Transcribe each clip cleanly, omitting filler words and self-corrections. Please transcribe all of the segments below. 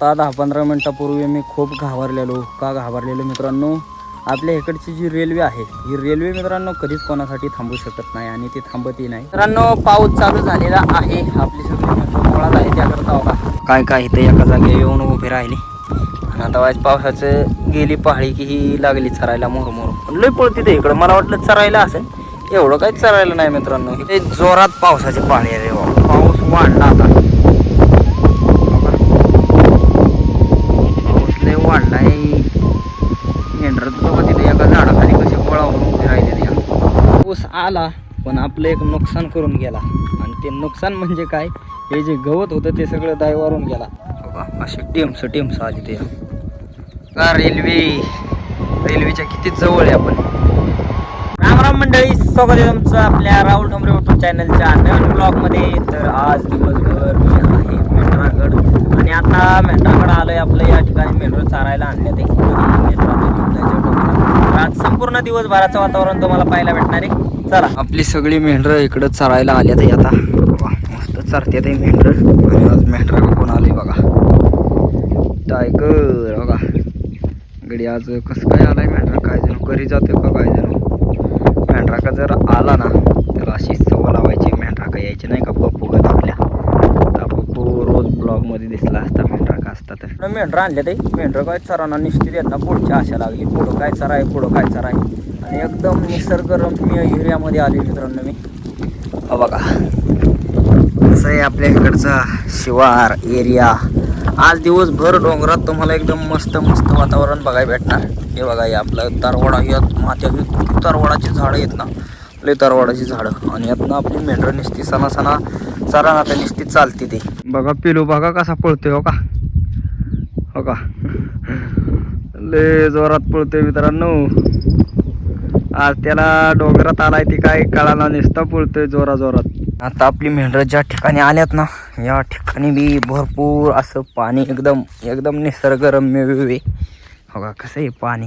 आता 10-15 मिनिटापूर्वी मी खूप घाबरलेलो. का घाबरलेलो मित्रांनो, आपल्या इकडची जी रेल्वे आहे ही रेल्वे मित्रांनो कधीच कोणासाठी थांबू शकत नाही आणि ती थांबतही नाही. मित्रांनो पाऊस चालू झालेला आहे. आपली सगळी मुळात आहे त्याकरता बघा काय इथे एका जागी येऊन उभी राहिली आणि आता वाज पावसाचं गेली पहाडी की ही लागली चरायला मोर लय पळते ते इकडं. मला वाटलं चरायला असेल, एवढं काही चरायला नाही मित्रांनो. हे जोरात पावसाची पाळी आहे रे. पाऊस वाढला आता, पाऊस लय वाढलाय. मेंढरत बघा तिथे एका झाडाखाली कशी पळावून उभी राहिली. पाऊस आला पण आपलं एक नुकसान करून गेला. आणि ते नुकसान म्हणजे काय, हे जे गवत होतं ते सगळं दायवारून गेला बघा. असे टेम्स आली ते का रेल्वेच्या किती जवळ आहे आपण. राम मंडळी, स्वागत आहे तुमचं आपल्या राहुल ठोंबरे यूट्यूब चॅनलच्या नवीन ब्लॉगमध्ये. तर आज दिवसभर मी आहे मेंढरागड आणि आता मेंढरागड आलोय. आपलं या ठिकाणी मेंढर चारायला आणले ते आज संपूर्ण दिवसभराचं वातावरण तुम्हाला पाहायला भेटणार आहे. चला, आपली सगळी मेंढरं इकडं चरायला आली ते आता मस्त चरते ते मेंढर. आणि आज मेंढरा कोण आले बघा, टायगर बघा गडी. आज कसं काय आलाय मेंढरा, काय जण घरी जातो का काय जण. मेंढरा का जर आला ना त्याला अशी सवय लावायची, मेंढरा का यायची नाही का पप्पू गत आपल्या. आता पप्पू रोज ब्लॉगमध्ये दिसला असता मेंढरा का असता. तर मेंढरा आणले ते मेंढर काय चरांना निश्चित येत ना पुढच्या आशा लागली. पुढं काय चराय आणि एकदम निसर्गरम्य एरियामध्ये आले मित्रांनो मी. बघा कसं आहे आपल्या इकडचा शिवार एरिया. आज दिवसभर डोंगरात तुम्हाला एकदम मस्त वातावरण बघायला भेटणार. हे बघा, हे आपलं तरवाडा, यात माथ्या तरवाडाची झाडं आहेत ना, लय तरवाडाची झाडं. आणि यातनं आपली मेंढरं निसती सणा चराना तर निसती चालते ते. बघा पिलू बघा कसा पळतोय. हो का लय जोरात पळतोय मित्रांनो. आज त्याला डोंगरात आलाय ते काय कळाला, निसता पळतोय जोरात. आता आपली मेंढरं ज्या ठिकाणी आल्यात ना, या ठिकाणी बी भरपूर असं पाणी, एकदम निसर्गरम्य वेवे. हो का कसं आहे पाणी.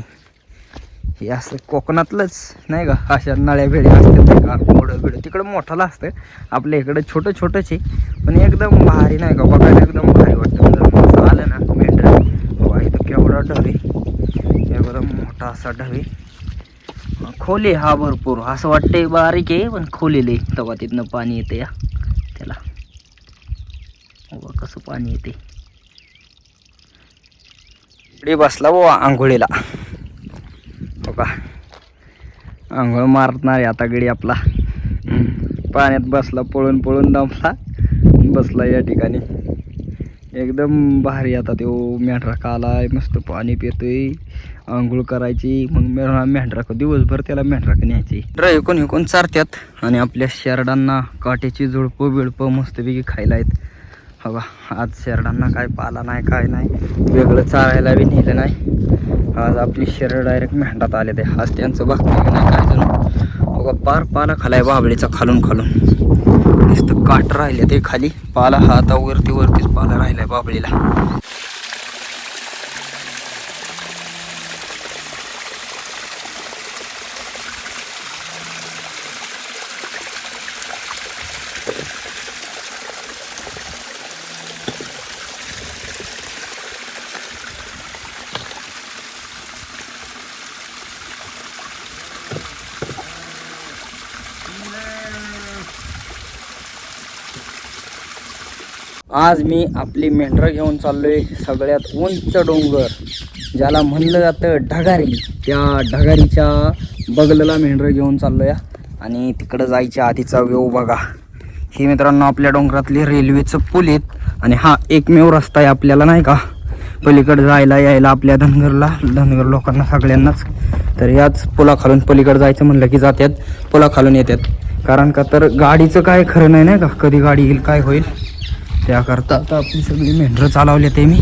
हे असं कोकणातलंच नाही का, अशा नळ्या भेड्या असतात का, मोठं बिडं तिकडं मोठाला असतं, आपल्या इकडं छोटंच आहे. पण एकदम भारी नाही का बघायला, एकदम भारी वाटतं जर आलं ना मेंढर. बघा इथं केवढा ढवे, एकदम मोठा असा ढवे. खोले हा भरपूर, असं वाटतंय बारीक आहे पण खोलेले. तेव्हा तिथनं पाणी येते या त्याला. बघा कसं पाणी येते. इकडे बसला वो आंघोळीला. हो का आंघोळ मारणार आहे आता गडी आपला. पाण्यात बसला, पळून दमला, बसला या ठिकाणी. एकदम भारी. आता तो मेंढरा का आलाय, मस्त पाणी पितोय, आंघोळ करायची. मग मेंढरा दिवसभर त्याला मेंढरा न्यायची. इकून चारत्यात आणि आपल्या शेरडांना काट्याची झुडपं बिळपं मस्तपैकी खायला आहेत. हो का आज शेरडांना काय पाला नाही, काय नाही, वेगळं चारायला बी नेलं नाही. आज आपली शेरड डायरेक्ट मेंढरात आले ते. आज त्यांचं बाकी नाही काय जण. हो का पार पाला खालाय बाबळीचा खालून नुसतं काट राहिले ते खाली. पाला हा आता वरतीच पाला राहिलाय बाबळीला. आज मी आपली मेंढरं घेऊन चाललोय सगळ्यात उंच डोंगर ज्याला म्हणलं जातं ढगारी. त्या ढगारीच्या बगलला मेंढरं घेऊन चाललोय. आणि तिकडं जायच्या आधीचा व्यू बघा. हे मित्रांनो आपल्या डोंगरातले रेल्वेचं पूल आहेत. आणि हा एकमेव रस्ता आहे आपल्याला नाही का पलीकडे जायला यायला आपल्या धनगर लोकांना सगळ्यांनाच. तर याच पुलाखालून पलीकडे जायचं म्हणलं की जातात, पुलाखालून येतात. कारण का तर गाडीचं काय खरं नाही का, कधी गाडी येईल काय होईल. त्याकरता आता आपण सगळी मेंढरं चालवले ते. मी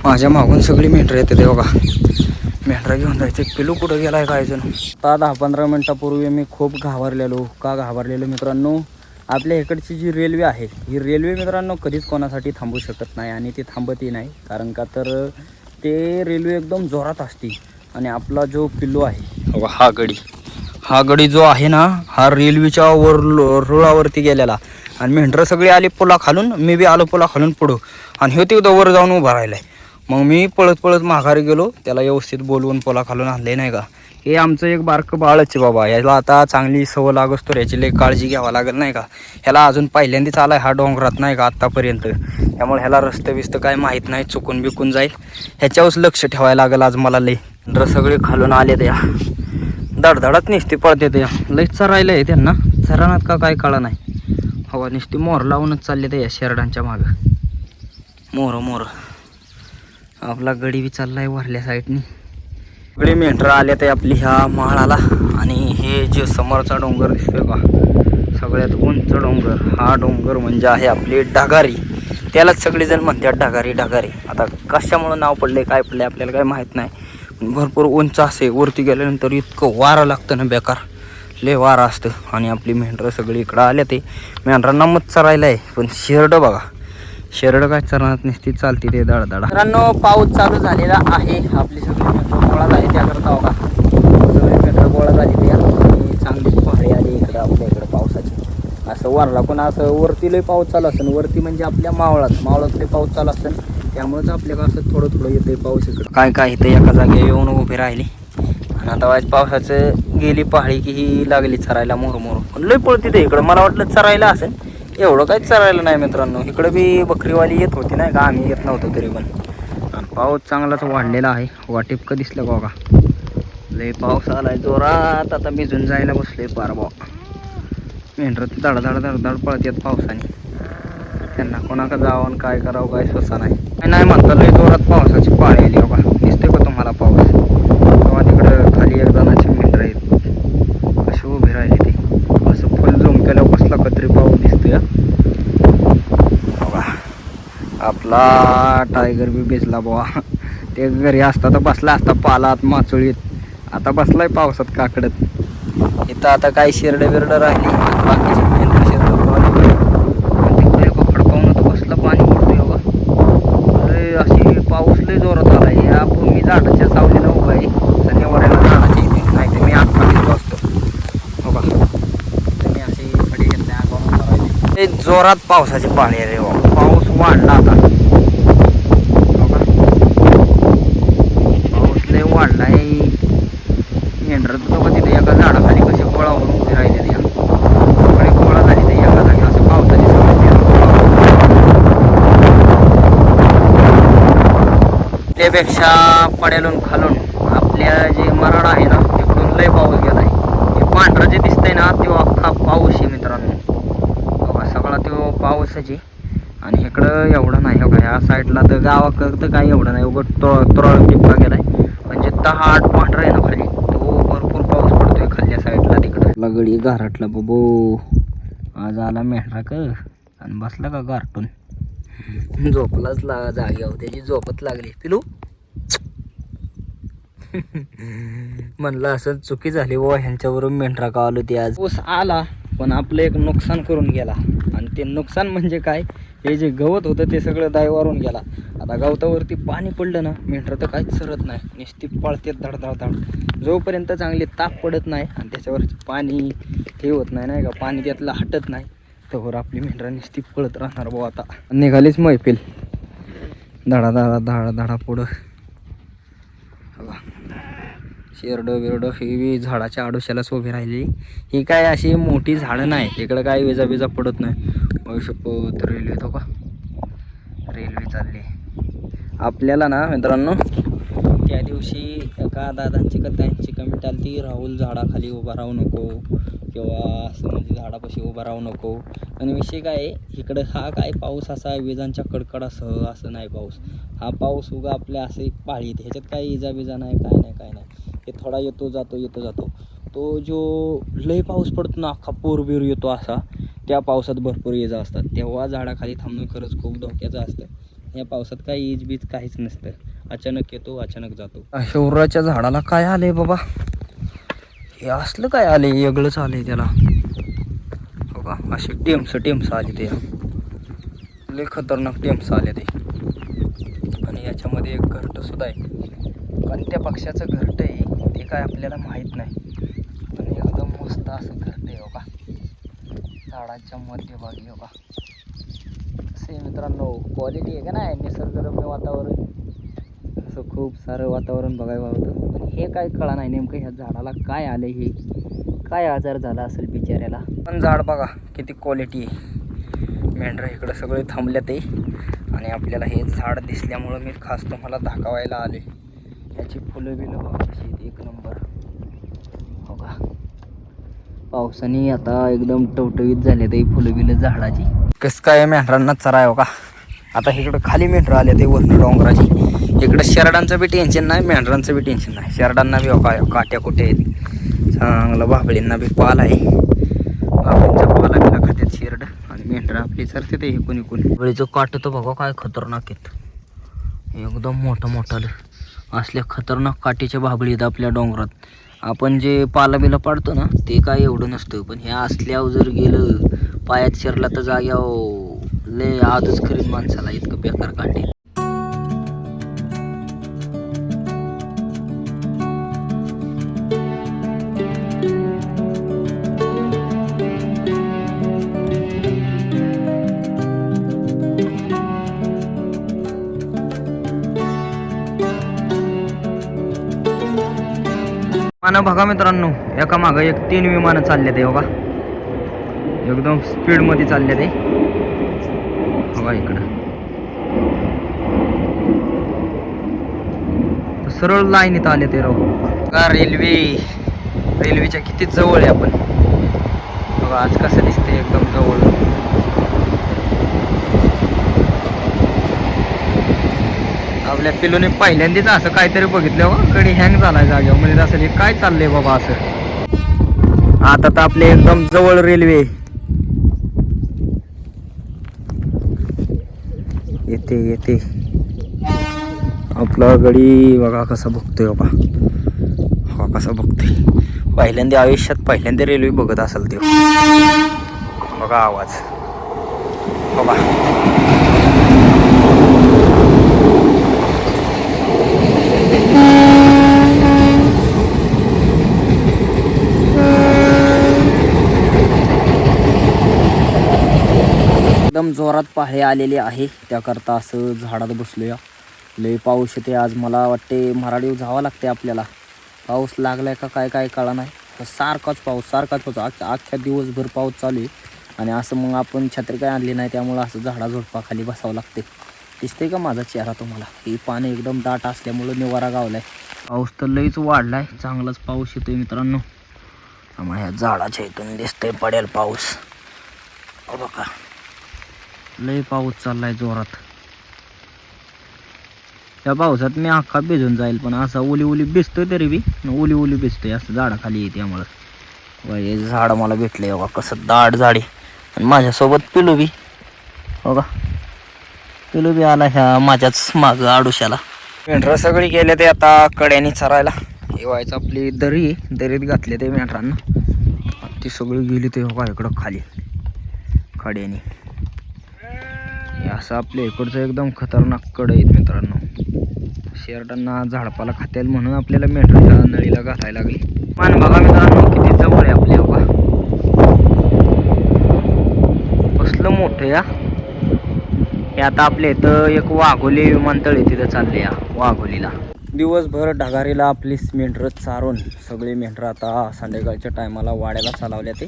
माझ्या मागून सगळी मेंढरं येते ते बघा. मेंढरा घेऊन जायचं. पिलू कुठं गेलाय काय जण. आता 10-15 मिनिटापूर्वी मी खूप घाबरलेलो. का घाबरलेलो मित्रांनो, आपल्या इकडची जी रेल्वे आहे ही रेल्वे मित्रांनो कधीच कोणासाठी थांबू शकत नाही आणि ती थांबतही नाही. कारण का तर ते रेल्वे एकदम जोरात असते. आणि आपला जो पिल्लू आहे हा गडी जो आहे ना, हा रेल्वेच्या रुळावरती गेलेला. आणि मेंढरं सगळी आली पुला खालून, मी बी आलो पुला खालून पुढं. आणि हे तिथं वर जाऊन उभा राहिलाय. मग मी पळत पळत माघारी गेलो, त्याला व्यवस्थित बोलवून पोला खालून आणले नाही का. हे आमचं एक बारकं बाळच आहे बाबा, याला आता चांगली सवय लागस तर याची लई काळजी घ्यावं लागेल नाही का. ह्याला अजून पहिल्यांदाच आलाय हा डोंगरात नाही का आत्तापर्यंत, त्यामुळे ह्याला रस्ते बिस्त काय माहीत नाही, चुकून बिकून जाईल, ह्याच्यावरच लक्ष ठेवायला लागेल आज मला. लई सगळे खालून आले त्या धडधडत निसते पळते त्या, लई चरायला आहे त्यांना, चरानात का काय कळा नाही. हवा निसती मोर लावूनच चालले ते या शेरडांच्या मागं, मोर मोर. आपला गडी बी चाललाय वरल्या साईडनी. सगळी मेंढरं आले ते आपली ह्या माळाला. आणि हे जे समोरचा डोंगर दिसतोय का, सगळ्यात उंच डोंगर, हा डोंगर म्हणजे आहे आपली ढगारी. त्यालाच सगळेजण म्हणतात ढगारी ढगारी. आता कशामुळं नाव पडले काय पडले आपल्याला काय माहीत नाही, भरपूर उंच असे. वरती गेल्यानंतर इतकं वारं लागतं ना बेकार, लय वारं असतं. आणि आपली मेंढरं सगळी इकडं आले ते, मेंढरांना मत चरायला आहे. पण शेरडं बघा, शेरडं काय चरणात नसती, चालते ते दळदळा. मित्रांनो पाऊस चालू झालेला आहे, आपली सगळी मेंढरं गोळा झाली त्याकरता बघा, सगळी मेंढरं गोळा झाली ते. आणि चांगलीच पहाडी आली इकडं आपल्या इकडं पावसाची. असं वरला पण असं वरती लय पाऊस चालू असेल, वरती म्हणजे आपल्या मावळात लय पाऊस चालू असेल, त्यामुळेच आपल्याला असं थोडं थोडं येतंय पाऊस इकडं. काय काय इथं एका जागी येऊन उभी राहिली. आणि आता वाज पावसाचं गेली पहाडी की ही लागली चरायला मोर मोर. पण लय पळती ते इकडं, मला वाटलं चरायला असेल, एवढं काही चरायला नाही मित्रांनो. इकडं बी बकरीवाली येत होती नाही का, आम्ही येत नव्हतो तरी पण. आणि पाऊस चांगलाच वाढलेला आहे, वाटिपकं दिसलं बघा, लय पाऊस आलाय जोरात. आता भिजून जायला बसले पार बा. मेंढरं धडधड धडधड पळतात पावसाने, त्यांना कोणाकडे जावं काय करावं काय स्वसा नाही. नाही म्हणता लय जोरात पावसाची पाळी आली बघा, दिसते का तुम्हाला पाऊस. तेव्हा तिकडं खाली एक जणाची मेंढरं आहेत अशी उभी राहिली ती, असं फुल झूम केल्यावर कसला कत्री पाऊस दिसतोय बघा. आपला टायगर बी भिजला बुवा, ते घरी असता तर बसला असता पालात माचोळीत, आता बसलाय पावसात काकडत. इथं आता काही शेरडं बिरडं राहिली, बाकीची मेंढरं शेरडं पळाली. तिकडे खडकावून तर कसलं पाणी पडतंय बघा, लय अशी पाऊस लय जोरात आलाय. या मी झाडाच्या सावलीला उभा आहे, धन्यवादाला झाडाच्या इथे, नाही तर मी आतमध्ये बसतो बघा. मी अशी खडी घेतल्या अंगावर उभा राहिली. जोरात पावसाची पाळी आहे रे, पाऊस वाढला आता बघा, पाऊस लय वाढलाय. मेंढरं तर बघा तिथे एका झाडाखाली कशी गोळा होऊन उभी राहिले त्या, सगळे गोळा झाली ते एका जागी, असं पावसाची सवय. त्यापेक्षा पड्यालून खालून आपल्या जे मराठा आहे ना तिकडून लय पाऊस गेलाय. हे पांढरं जे दिसतंय ना तो अख्खा पाऊस आहे मित्रांनो बघा, सगळा तो पाऊसाची. आणि इकडं एवढं नाही हो का, ह्या साईडला तर गावाकडं तर काही एवढं नाही, उघड तोराळ टिपका गेलाय. म्हणजे 10-8 पांढरं आहे ना खाली, तो भरपूर पाऊस पडतोय खालच्या साईडला तिकडं. गडी गारटला बाबो, आज आला मेंढरा क आणि बसला का गारटून, झोपलाच जाग्यावर, त्याची झोपत लागली. पिलू म्हणलं असं चुकी झाली व ह्यांच्यावरून मेंढरा का आलो ते आज. पाऊस आला पण आपलं एक नुकसान करून गेला. आणि ते नुकसान म्हणजे काय, हे जे गवत होतं ते सगळं दायवारून गेला. आता गवतावरती पाणी पडलं ना, मेंढरं तर काहीच सरत नाही, नुसती पळतेत धडधड. जोपर्यंत चांगली ताप पडत नाही आणि त्याच्यावरती पाणी हे होत नाही नाही का, पाणी त्यातलं हटत नाही, तर आपली मेंढरा नुसती पळत राहणार भाऊ. आता निघालीच मैफिल, धडा धडा धडा धडा पुढं शेरडं बिरडं ही बी झाडाच्या आडोशालाच उभी राहिली. ही काय अशी मोठी झाडं नाही, इकडं काय विजा बिजा पडत नाही. शपथ रेल्वे तो का, रेल्वे चालली आपल्याला ना मित्रांनो. त्या दिवशी एका दादांची का त्यांची कमेंट आली ती, राहुल झाडाखाली उभा राहू नको किंवा असं म्हणजे झाडापाशी उभा राहू नको. आणि विषय काय आहे, इकडं हा काय पाऊस असा विजांच्या कडकडासह असं नाही पाऊस, हा पाऊस उगा आपल्या असे पाळीत, ह्याच्यात काही इजा बिजा नाही, काय नाही काय नाही. हे थोडा येतो जातो येतो जातो. तो जो लय पाऊस पडतो ना, अख्खा पूरबीर येतो असा, त्या पावसात भरपूर इजा असतात. तेव्हा झाडाखाली थांबणं खरंच खूप धोक्याचं असतं. या पावसात काही इज बीज काहीच नसतं, अचानक येतो अचानक जातो. शेवराच्या झाडाला काय आलंय बाबा, हे असलं काय आले, वेगळंच आलंय त्याला हो का. असे टेम्स आले ते, लय खतरनाक टेम्स आले ते. आणि याच्यामध्ये एक घरटं सुद्धा आहे, कोणत्या पक्षाचं घरटं आहे ते काय आपल्याला माहीत नाही, पण एकदम मस्त असं घरटं आहे हो का, झाडाच्या मध्यभागी हो का. कसं आहे मित्रांनो, क्वालिटी आहे का नाही, निसर्गरम्य वातावरण. असं खूप सारं वातावरण बघायला होतं, पण हे काय कळा नाही नेमकं ह्या झाडाला काय आलं, हे काय आजार झाला असेल बिचाऱ्याला. पण झाड बघा किती क्वालिटी आहे. मेंढरं इकडं सगळे थांबल्यात आहे आणि आपल्याला हे झाड दिसल्यामुळं मी खास तुम्हाला दाखवायला आले. याची फुलं बिलं बघा कशी आहेत, एक नंबर. हो का, पावसाने आता एकदम टवटवीत झाले ते फुलं बिलं झाडाची. कसं काय मेंढरांना चराय हो का. आता इकडं खाली मेंढरं आले ते वरनं डोंगराची. इकडं शेरडांचं बी टेन्शन नाही, मेंढरांचं बी टेन्शन नाही. शेरडांना बी हो का काट्या कुठे आहेत, चांगलं भाबळींना बी पाल आहे. भाबळींचा पाला बिला खात्यात शेरड आणि मेंढरं आपली चरते ते कोणी कोणी. भाबळीचं काट तर बघा काय खतरनाक आहेत, एकदम मोठं मोठं असल्या खतरनाक काठीच्या भाबळी आहेत आपल्या डोंगरात. आपण जे पाला बिला पाडतो ना ते काय एवढं नसतं, पण हे असल्यावर जर गेलं पायात शिरला तर जाग्यावर लय आजच करीन माणसाला, इतकं बेकार काटे. विमानं बघा मित्रांनो, एका मागं एक 3 विमानं चालले ते बघा, एकदम स्पीडमध्ये चालले ते बघा. इकडं सरळ लाईनीत आले ते राव का. रेल्वेच्या किती जवळ आहे आपण बघा, आज कसं दिसते एकदम जवळ. आपल्या पिलूने पहिल्यांदाच असं काहीतरी बघितलं बघा, कडे हँग झालाय जागेवर, म्हणजे असं हे काय चाललंय बाबा असं. आता तर आपले एकदम जवळ रेल्वे येते येते. आपला गडी बघा कसा बघतोय बाबा, हा कसा बघतोय. पहिल्यांदा आयुष्यात पहिल्यांदा रेल्वे बघत असेल ते बघा. आवाज बघा. एकदम जोरात पहाडे आलेले आहे, त्याकरता असं झाडात बसलोया. लय पाऊस येते आज, मला वाटते मराठीवर जावं लागते आपल्याला. पाऊस लागलाय का काय काय कळा नाही, सारखाच सारखाच होतो. अख्ख्या दिवसभर पाऊस चालू आहे आणि असं मग आपण छत्री काय आणली नाही, त्यामुळं असं झाडा झोडपाखाली बसावं लागते. दिसते का माझा चेहरा तुम्हाला. ही पाणी एकदम दाट असल्यामुळं निवारा गावलाय. पाऊस तर लईच वाढलाय, चांगलाच पाऊस येतोय मित्रांनो. आम्हाला ह्या झाडाच्या इथून दिसतंय पडेल पाऊस बघा. लय पाऊस चाललाय जोरात. त्या पावसात मी अख्खा भिजून जाईल, पण असा ओली ओली भिजतोय तरी बी ओली ओली भिजतोय असं झाडाखाली येते. त्यामुळं हे झाड मला भेटलंय बघा, कसं दाट झाडे. आणि माझ्यासोबत पिलू बी बघा, पिलू बी आला ह्या माझ्याच मागं आडुशाला. मेंढरं सगळी गेले ते आता कड्यानी चरायला. हे व्हायचं आपली दरी, दरीत घातले ते मेंढरांना. ती सगळी गेली ते बघा इकडं खाली कड्यानी. असं आपल्या इकडचं एकदम खतरनाक कड आहेत मित्रांनो. शेरडांना झाडपाला खात्याल म्हणून आपल्याला मेंढराच्या नळीला घालायला लागली. पण बघा मित्रांनो किती जवळ आहे आपल्या बघा, कसलं मोठं या. हे आता आपल्या इथं एक वाघोली विमानतळ आहे, तिथं चालले या वाघोलीला. दिवसभर ढगारीला आपली मेंढरं चारून सगळे मेंढरं आता संध्याकाळच्या टायमाला वाड्याला चालवल्या. ते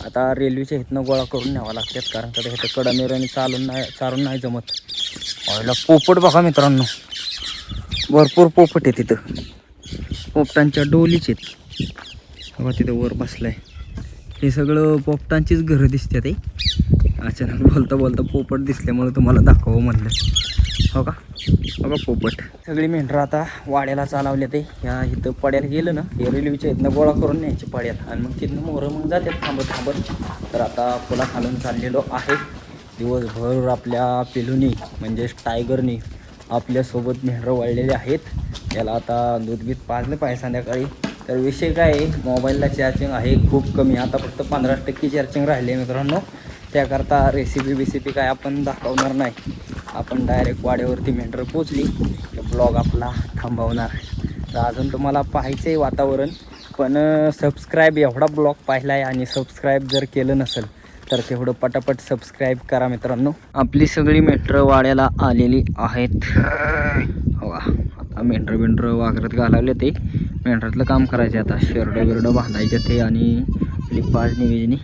आता रेल्वेच्या इथनं गोळा करून न्यावं लागतात, कारण का इथं कडमेराने चारून नाही जमत. व्हायला पोपट बघा मित्रांनो, भरपूर पोपट आहे तिथं. पोपटांच्या डोलीच आहेत बघा, तिथं वर बसलाय. हे सगळं पोपटांचीच घरं दिसतात. ते अचानक बोलता बोलता पोपट दिसल्यामुळे तुम्हाला दाखवावं म्हणलं. हो का बघा पोपट. सगळी मेंढरं आता वाड्याला चालवल्या. ते ह्या इथं पड्याला गेलं ना, हे रेल्वेच्या इथनं गोळा करून न्यायची पड्याला, आणि मग तिथनं मोरं मग जातात थांबत थांबत. तर आता पुला खालून चाललेलो आहे. दिवसभर आपल्या पिलूनी म्हणजेच टायगरनी आपल्यासोबत मेंढरं वाळलेले आहेत. त्याला आता दूध पाजलं पाहिजे संध्याकाळी. तर विषय काय आहे, मोबाईलला चार्जिंग आहे खूप कमी, आता फक्त 15% चार्जिंग राहिले मित्रांनो. त्याकरता रेसिपी काय आपण दाखवणार नाही. आपण डायरेक्ट वाड्यावरती मेंढरं पोचली तर ब्लॉग आपला थांबवणार. तर अजून तुम्हाला पाहायचं आहे वातावरण, पण सबस्क्राईब एवढा ब्लॉग पाहिला आहे आणि सबस्क्राईब जर केलं नसेल तर तेवढं पटापट सबस्क्राईब करा मित्रांनो. आपली सगळी मेंढरं वाड्याला आलेली आहेत. हो आता मेंढरं वागरत घालावले ते मेंढरातलं काम करायचे आता शेरडं बिरडं बांधायचे ते आणि लिपाज निवेदनी